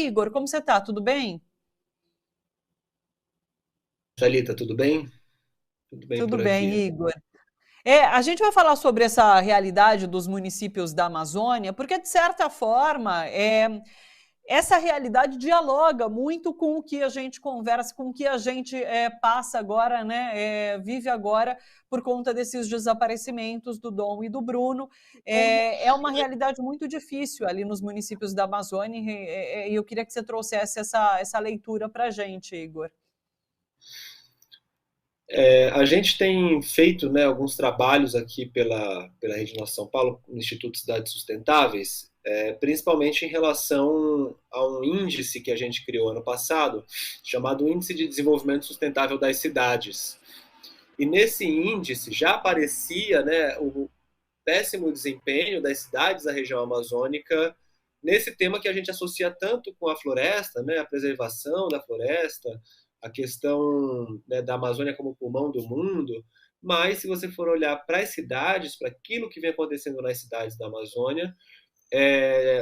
Igor, como você está? Tudo bem? Thalita, tudo bem? Tudo bem Tudo por bem, aqui. Igor. A gente vai falar sobre essa realidade dos municípios da Amazônia, porque, de certa forma, essa realidade dialoga muito com o que a gente conversa, com o que a gente passa agora, né, vive agora, por conta desses desaparecimentos do Dom e do Bruno. É uma realidade muito difícil ali nos municípios da Amazônia, e eu queria que você trouxesse essa leitura para a gente, Igor. A gente tem feito, né, alguns trabalhos aqui pela Rede Nossa São Paulo, no Instituto Cidades Sustentáveis, principalmente em relação a um índice que a gente criou ano passado, chamado Índice de Desenvolvimento Sustentável das Cidades. E nesse índice já aparecia, né, o péssimo desempenho das cidades da região amazônica nesse tema que a gente associa tanto com a floresta, né, a preservação da floresta, a questão, né, da Amazônia como pulmão do mundo, mas se você for olhar para as cidades, para aquilo que vem acontecendo nas cidades da Amazônia,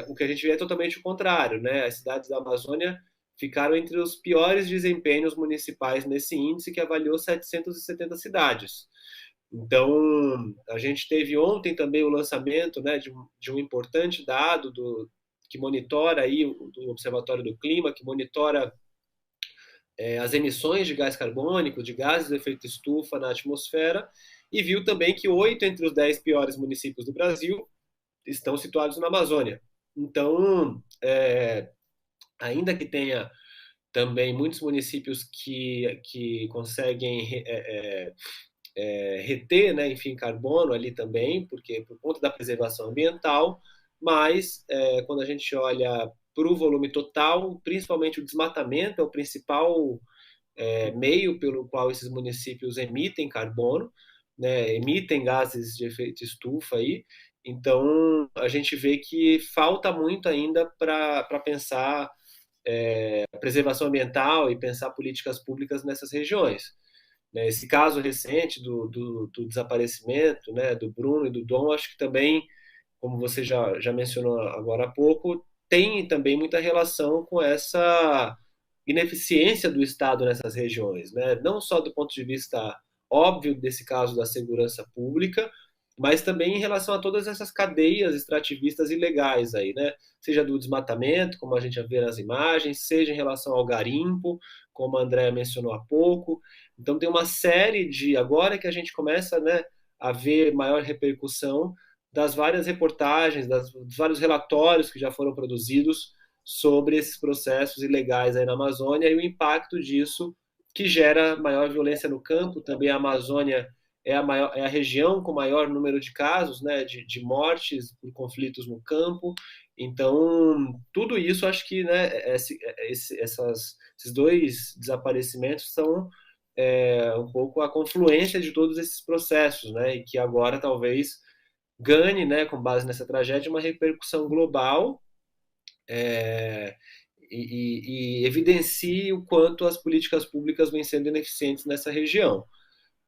o que a gente vê é totalmente o contrário, né? As cidades da Amazônia ficaram entre os piores desempenhos municipais nesse índice que avaliou 770 cidades. Então, a gente teve ontem também o lançamento, né, de um importante dado que monitora aí do Observatório do Clima, que monitora as emissões de gás carbônico, de gases de efeito estufa na atmosfera, e viu também que 8 entre os 10 piores municípios do Brasil estão situados na Amazônia. Então, ainda que tenha também muitos municípios que conseguem reter, né, enfim, carbono ali também, porque por conta da preservação ambiental, mas quando a gente olha para o volume total, principalmente o desmatamento é o principal meio pelo qual esses municípios emitem carbono, né, emitem gases de efeito estufa aí. Então a gente vê que falta muito ainda para pensar a preservação ambiental e pensar políticas públicas nessas regiões. Esse caso recente do desaparecimento, né, do Bruno e do Dom, acho que também, como você já mencionou agora há pouco, tem também muita relação com essa ineficiência do Estado nessas regiões, né? Não só do ponto de vista óbvio desse caso da segurança pública, mas também em relação a todas essas cadeias extrativistas ilegais aí, né? Seja do desmatamento, como a gente já vê nas imagens, seja em relação ao garimpo, como a Andrea mencionou há pouco. Então tem uma série de, agora que a gente começa, né, a ver maior repercussão das várias reportagens, dos vários relatórios que já foram produzidos sobre esses processos ilegais aí na Amazônia e o impacto disso que gera maior violência no campo. Também a Amazônia é a região com maior número de casos, né, de mortes por conflitos no campo. Então, tudo isso, acho que, né, esses dois desaparecimentos são um pouco a confluência de todos esses processos, né, e que agora talvez ganhe, né, com base nessa tragédia, uma repercussão global é, e evidencie o quanto as políticas públicas vêm sendo ineficientes nessa região.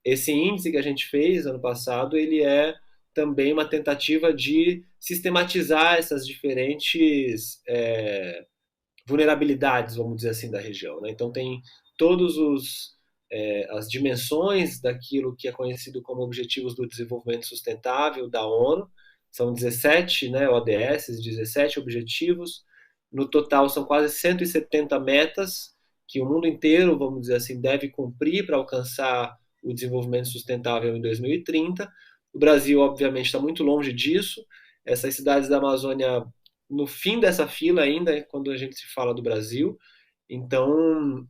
Esse índice que a gente fez ano passado, ele é também uma tentativa de sistematizar essas diferentes vulnerabilidades, vamos dizer assim, da região. Né? Então tem todos as dimensões daquilo que é conhecido como Objetivos do Desenvolvimento Sustentável da ONU. São 17, né, ODS, 17 objetivos. No total são quase 170 metas que o mundo inteiro, vamos dizer assim, deve cumprir para alcançar o desenvolvimento sustentável em 2030. O Brasil, obviamente, está muito longe disso. Essas cidades da Amazônia no fim dessa fila ainda, quando a gente se fala do Brasil. Então,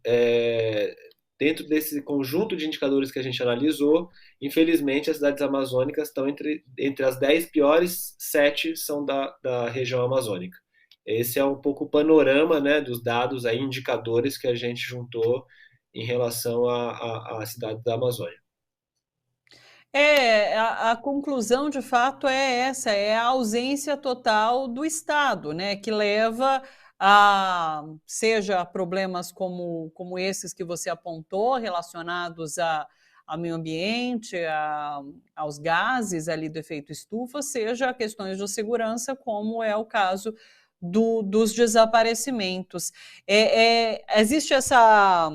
dentro desse conjunto de indicadores que a gente analisou, infelizmente as cidades amazônicas estão entre as 10 piores, 7 são da região amazônica. Esse é um pouco o panorama, né, dos dados, aí, indicadores que a gente juntou em relação à cidade da Amazônia. A conclusão de fato é essa, é a ausência total do Estado, né, que leva a, seja problemas como esses que você apontou, relacionados ao meio ambiente, aos gases ali do efeito estufa, seja questões de segurança, como é o caso dos desaparecimentos. Existe essa...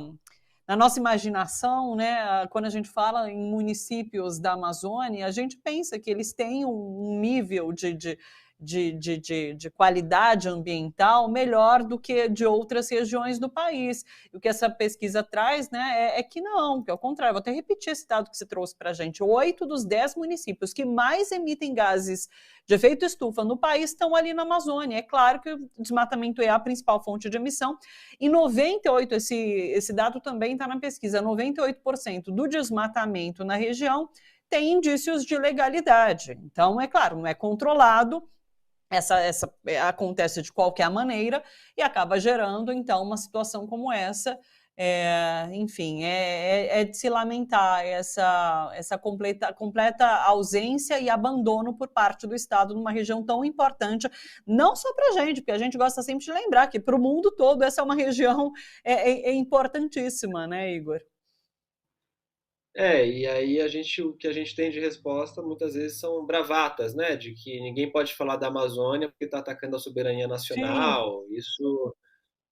Na nossa imaginação, né, quando a gente fala em municípios da Amazônia, a gente pensa que eles têm um nível de qualidade ambiental melhor do que de outras regiões do país. E o que essa pesquisa traz, né, é que não, que ao contrário. Vou até repetir esse dado que você trouxe para a gente: 8 dos 10 municípios que mais emitem gases de efeito estufa no país estão ali na Amazônia. É claro que o desmatamento é a principal fonte de emissão, e 98%, esse dado também está na pesquisa, 98% do desmatamento na região tem indícios de legalidade. Então, é claro, não é controlado, acontece de qualquer maneira e acaba gerando, então, uma situação como essa. Enfim, de se lamentar essa completa ausência e abandono por parte do Estado numa região tão importante, não só para a gente, porque a gente gosta sempre de lembrar que para o mundo todo essa é uma região importantíssima, né, Igor? E aí o que a gente tem de resposta muitas vezes são bravatas, né? De que ninguém pode falar da Amazônia porque está atacando a soberania Sim. nacional. Isso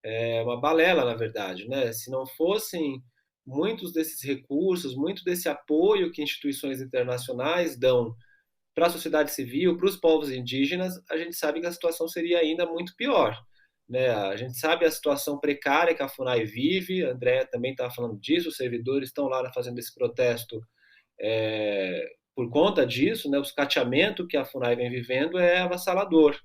é uma balela, na verdade, né? Se não fossem muitos desses recursos, muito desse apoio que instituições internacionais dão para a sociedade civil, para os povos indígenas, a gente sabe que a situação seria ainda muito pior. Né? A gente sabe a situação precária que a FUNAI vive, a Andrea também estava falando disso, os servidores estão lá fazendo esse protesto por conta disso, né? O escateamento que a FUNAI vem vivendo é avassalador.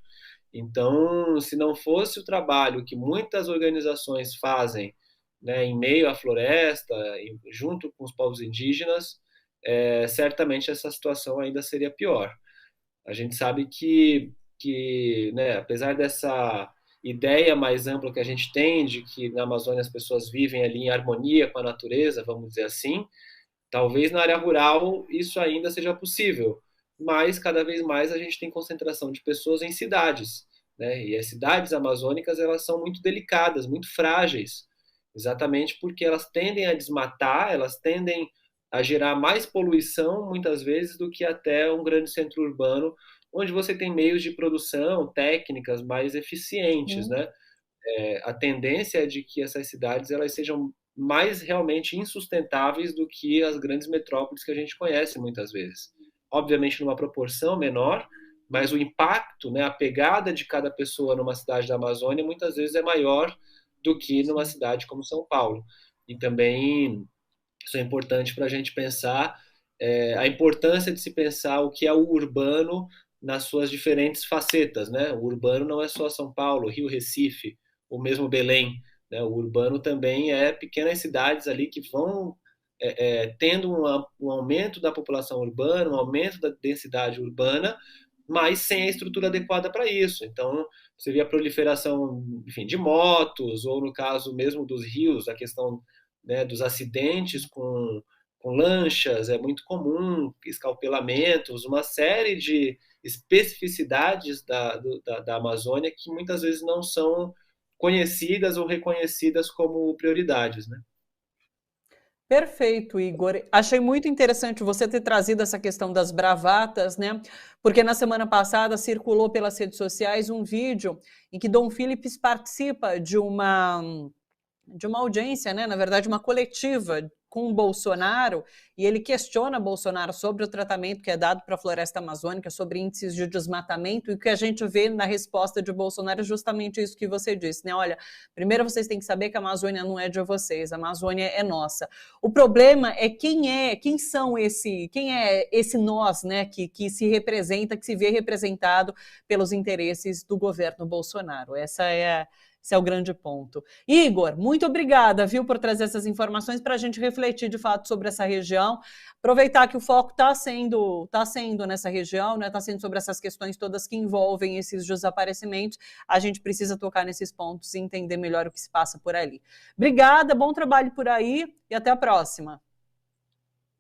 Então, se não fosse o trabalho que muitas organizações fazem, né, em meio à floresta, junto com os povos indígenas, certamente essa situação ainda seria pior. A gente sabe que né, apesar dessa ideia mais ampla que a gente tem de que na Amazônia as pessoas vivem ali em harmonia com a natureza, vamos dizer assim, talvez na área rural isso ainda seja possível, mas cada vez mais a gente tem concentração de pessoas em cidades, né? E as cidades amazônicas elas são muito delicadas, muito frágeis, exatamente porque elas tendem a desmatar, elas tendem a gerar mais poluição muitas vezes do que até um grande centro urbano, onde você tem meios de produção, técnicas mais eficientes, Sim. né? A tendência é de que essas cidades elas sejam mais realmente insustentáveis do que as grandes metrópoles que a gente conhece muitas vezes. Obviamente numa proporção menor, mas o impacto, né, a pegada de cada pessoa numa cidade da Amazônia muitas vezes é maior do que numa Sim. cidade como São Paulo. E também isso é importante para a gente pensar a importância de se pensar o que é o urbano nas suas diferentes facetas, né? O urbano não é só São Paulo, Rio, Recife, ou mesmo Belém, né? O urbano também é pequenas cidades ali que vão tendo um aumento da população urbana, um aumento da densidade urbana, mas sem a estrutura adequada para isso. Então, você vê a proliferação, enfim, de motos, ou no caso mesmo dos rios, a questão, né, dos acidentes com lanchas, é muito comum, escalpelamentos, uma série de especificidades da Amazônia que muitas vezes não são conhecidas ou reconhecidas como prioridades, né? Perfeito, Igor. Achei muito interessante você ter trazido essa questão das bravatas, né? Porque na semana passada circulou pelas redes sociais um vídeo em que Dom Philips participa de uma audiência, né? Na verdade, uma coletiva com o Bolsonaro, e ele questiona Bolsonaro sobre o tratamento que é dado para a floresta amazônica, sobre índices de desmatamento, e o que a gente vê na resposta de Bolsonaro é justamente isso que você disse, né? Olha, primeiro vocês têm que saber que a Amazônia não é de vocês, a Amazônia é nossa. O problema é quem é esse nós, né, que se representa, que se vê representado pelos interesses do governo Bolsonaro. Esse é o grande ponto. Igor, muito obrigada, viu, por trazer essas informações para a gente refletir de fato sobre essa região. Aproveitar que o foco está sendo nessa região, né? Está sendo sobre essas questões todas que envolvem esses desaparecimentos. A gente precisa tocar nesses pontos e entender melhor o que se passa por ali. Obrigada, bom trabalho por aí e até a próxima.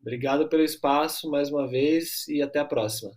Obrigado pelo espaço mais uma vez e até a próxima.